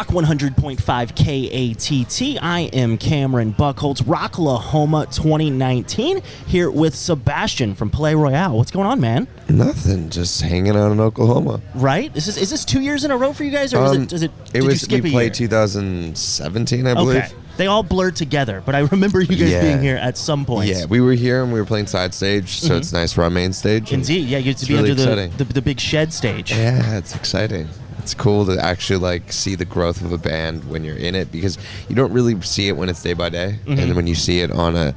100.5 KATT. I am Cameron Buchholtz, Rocklahoma 2019, here with Sebastian from Palaye Royale. What's going on, man? Nothing, just hanging out in Oklahoma. Right? Is this 2 years in a row for you guys, or did you skip a we year? played 2017, I believe. Okay. They all blurred together, but I remember you guys being here at some point. Yeah, we were here and we were playing side stage, so it's nice. We're on main stage. Indeed, yeah, you get to be really under the big shed stage. Yeah, it's exciting. It's cool to actually see the growth of a band when you're in it, because you don't really see it when it's day by day, and when you see it on a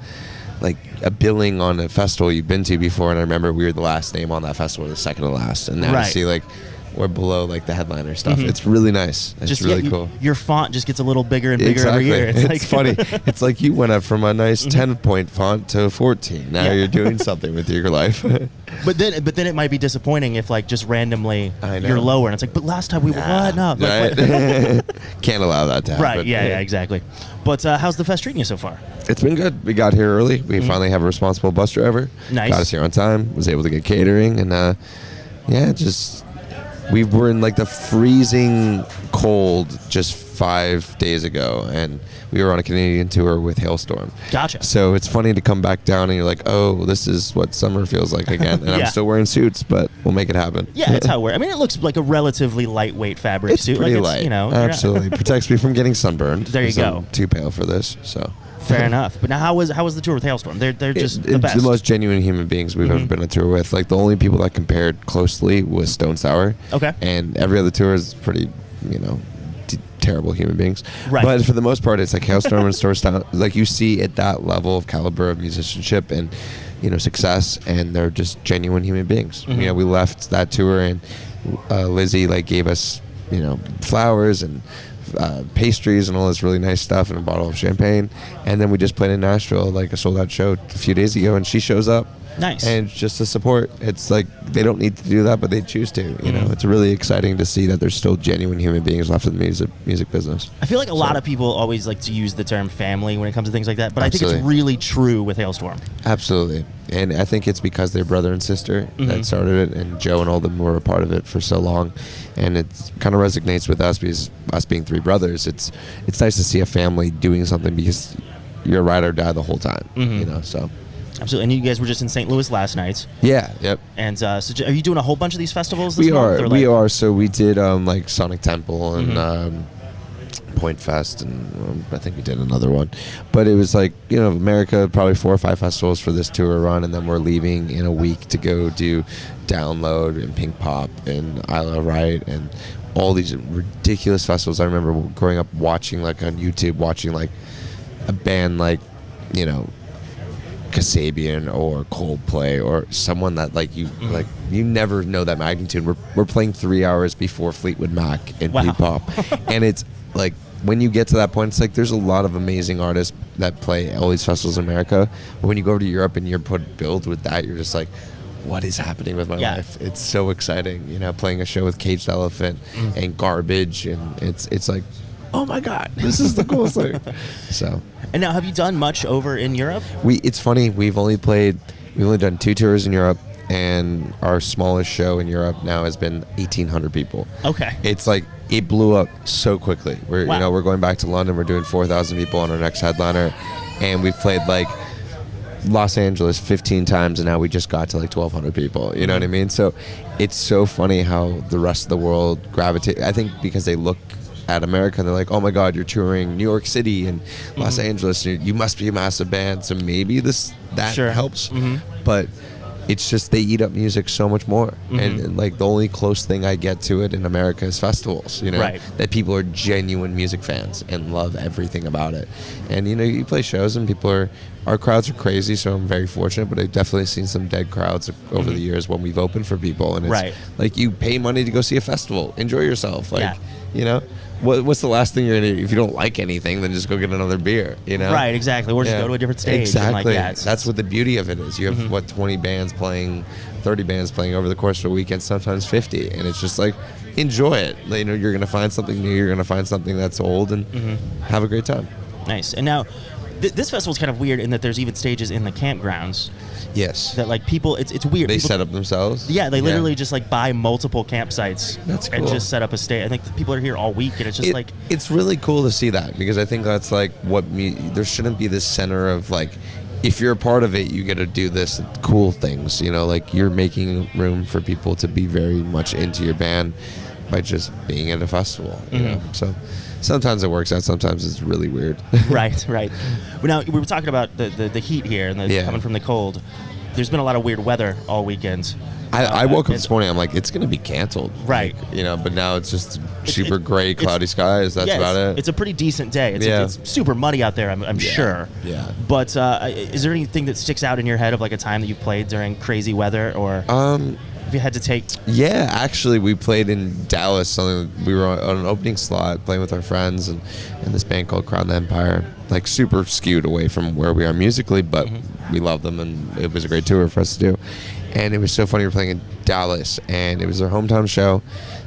billing on a festival you've been to before. And I remember we were the last name on that festival, the second to last, and now to see we're below the headliner stuff. It's really nice. It's really cool. Your font just gets a little bigger and bigger every year. It's funny. It's like you went up from a nice 10-point font to 14. Now you're doing something with your life. But then it might be disappointing if just randomly you're lower, and it's like, but last time we were what? No, right? Can't allow that to happen. Right? Yeah, exactly. But how's the fest treating you so far? It's been good. We got here early. We finally have a responsible bus driver. Nice. Got us here on time. Was able to get catering, and we were in the freezing cold just 5 days ago, and we were on a Canadian tour with Hailstorm. Gotcha. So it's funny to come back down and you're like, oh, this is what summer feels like again. And I'm still wearing suits, but we'll make it happen. Yeah, that's how it works. I mean, it looks like a relatively lightweight fabric suit. It's pretty light. Absolutely. Protects me from getting sunburned. There you go. I'm too pale for this, so. Fair enough. But now, how was the tour with Hailstorm? They're just the best. The most genuine human beings we've ever been on tour with. The only people that compared closely was Stone Sour. Okay. And every other tour is pretty, terrible human beings. Right. But for the most part, it's Hailstorm and Store Style. You see at that level of caliber of musicianship and, success, and they're just genuine human beings. We left that tour, and Lizzie gave us, flowers and pastries and all this really nice stuff and a bottle of champagne, and then we just played in Nashville a sold out show a few days ago, and she shows up. Nice. And just to support. It's they don't need to do that, but they choose to. It's really exciting to see that there's still genuine human beings left in the music business. I feel like a lot of people always like to use the term family when it comes to things like that, but I think it's really true with Hailstorm. Absolutely. And I think it's because they're brother and sister that started it, and Joe and all of them were a part of it for so long. And it kind of resonates with us because us being three brothers, it's nice to see a family doing something because you're ride or die the whole time, so. Absolutely. And you guys were just in St. Louis last night. Yeah, yep. And so are you doing a whole bunch of these festivals this month? We are. So we did Sonic Temple and Point Fest, and I think we did another one. But it was America, probably 4 or 5 festivals for this tour run, and then we're leaving in a week to go do Download and Pink Pop and Isla Wright and all these ridiculous festivals. I remember growing up watching on YouTube, watching a band Kasabian or Coldplay or someone that you never know that magnitude. We're playing 3 hours before Fleetwood Mac and P-Pop, and it's when you get to that point, it's there's a lot of amazing artists that play all these festivals in America, but when you go over to Europe and you're billed with that, you're just what is happening with my life? It's so exciting, playing a show with Caged Elephant and Garbage, and it's oh my God, this is the coolest thing. So. And now, have you done much over in Europe? It's funny. We've only done 2 tours in Europe, and our smallest show in Europe now has been 1,800 people. Okay. It's it blew up so quickly. We're we're going back to London. We're doing 4,000 people on our next headliner, and we've played Los Angeles 15 times, and now we just got to 1,200 people. You know what I mean? So it's so funny how the rest of the world gravitate. I think because they look at America and they're like, oh my God, you're touring New York City and Los Angeles, you must be a massive band, so maybe that helps. But it's just they eat up music so much more, and the only close thing I get to it in America is festivals, that people are genuine music fans and love everything about it. And you play shows and our crowds are crazy, so I'm very fortunate, but I've definitely seen some dead crowds over the years when we've opened for people, and it's you pay money to go see a festival, enjoy yourself, what's the last thing you're gonna do? If you don't like anything, then just go get another beer, Right, exactly. Or just go to a different stage. Exactly. And that's what the beauty of it is. You have 20 bands playing, 30 bands playing over the course of a weekend, sometimes 50, and it's just enjoy it. You're gonna find something new. You're gonna find something that's old, and have a great time. Nice. And now, This festival's kind of weird in that there's even stages in the campgrounds Yes. that like people. It's weird. They People- set up themselves. Yeah, they literally just like buy multiple campsites That's and cool. just set up a stage. I think people are here all week, and it's just like It's really cool to see that, because I think that's like there shouldn't be this center of like, if you're a part of it, you get to do this cool things, you know, like you're making room for people to be very much into your band by just being at a festival, you know? So sometimes it works out, sometimes it's really weird. right. Well, now we were talking about the heat here and coming from the cold. There's been a lot of weird weather all weekend. I woke up this morning, I'm like, it's going to be canceled. Right. Like, you know, but now it's just super gray, cloudy skies. That's about it. It's a pretty decent day. It's super muddy out there, I'm sure. Yeah. But is there anything that sticks out in your head of like a time that you've played during crazy weather, or if you had to take? Yeah, actually, we played in Dallas. We were on an opening slot playing with our friends and this band called Crown the Empire. Like super skewed away from where we are musically, but we love them, and it was a great tour for us to do. And it was so funny. We were playing in Dallas, and it was their hometown show.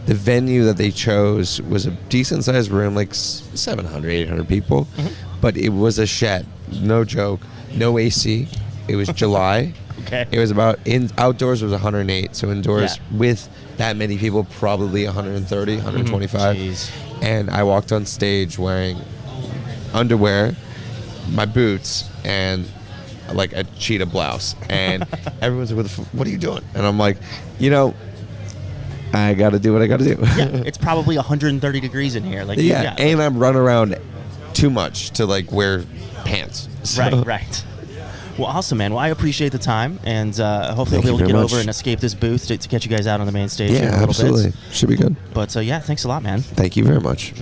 The venue that they chose was a decent-sized room, like 700, 800 people, but it was a shed. No joke. No AC. It was July. Okay. It was outdoors was 108, so indoors with that many people, probably 130, 125. Jeez. And I walked on stage wearing underwear, my boots, and like a cheetah blouse, and everyone's like, what are you doing? And I'm like, you know, I gotta do what I gotta do. Yeah, it's probably 130 degrees in here. Like and I'm running around too much to like wear pants. So. Right. Well, awesome, man. Well, I appreciate the time, and hopefully Thank we'll be able to you get very over much. and escape this booth to get you guys out on the main stage in a Yeah, little absolutely. bit. Should be good. But yeah, thanks a lot, man. Thank you very much.